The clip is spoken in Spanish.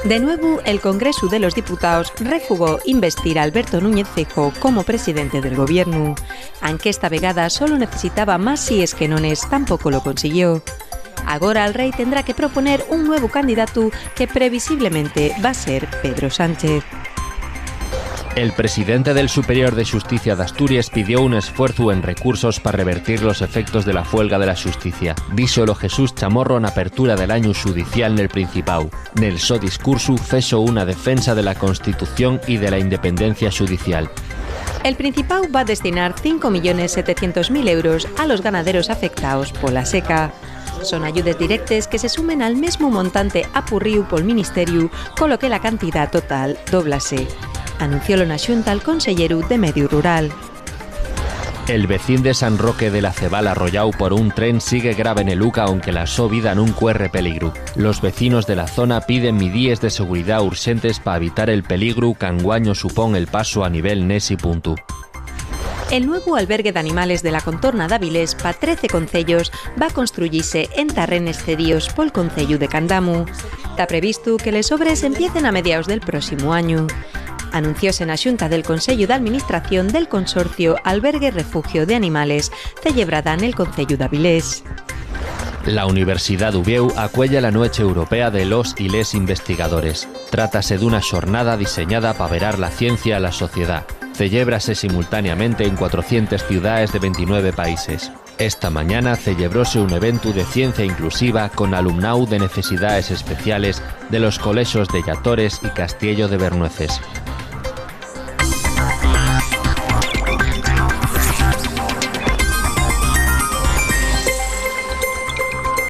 De nuevo, el Congreso de los Diputados refugó investir a Alberto Núñez Feijóo como presidente del gobierno. Aunque esta vegada solo necesitaba más síes que nones, tampoco lo consiguió. Ahora el rey tendrá que proponer un nuevo candidato que previsiblemente va a ser Pedro Sánchez. El presidente del Superior de Justicia de Asturias pidió un esfuerzo en recursos para revertir los efectos de la huelga de la justicia. Díxolo Jesús Chamorro en apertura del año judicial en el Principado. Nel so discurso fexo una defensa de la Constitución y de la independencia judicial. El Principado va a destinar 5.700.000 euros a los ganaderos afectados por la seca. Son ayudes directes que se sumen al mismo montante apurriu por el Ministerio, con lo que la cantidad total doblase. Anunciólo na Xunta el consellero de Medio Rural. El vecín de San Roque de la Cebal arrollado por un tren sigue grave en el Uca, aunque la so vida no corre peligro. Los vecinos de la zona piden medidas de seguridad urgentes para evitar el peligro que anguaño supón el paso a nivel Nesi punto. El nuevo albergue de animales de la contorna d'Avilés para 13 concellos va a construirse en terrenos cedidos por el concello de Candamu. Está previsto que les obras empiecen a mediados del próximo año. Anuncióse na Xunta del Consello de Administración del Consorcio Albergue Refugio de Animales, celebrada en el Concello d'Avilés. La Universidad d'Ubieu acuella la Noche Europea de los y les investigadores. Trátase de una jornada diseñada para verar la ciencia a la sociedad. Celébrase simultáneamente en 400 ciudades de 29 países. Esta mañana celebróse un evento de ciencia inclusiva con alumnado de necesidades especiales de los colegios de Llatores y Castiello de Bernueces.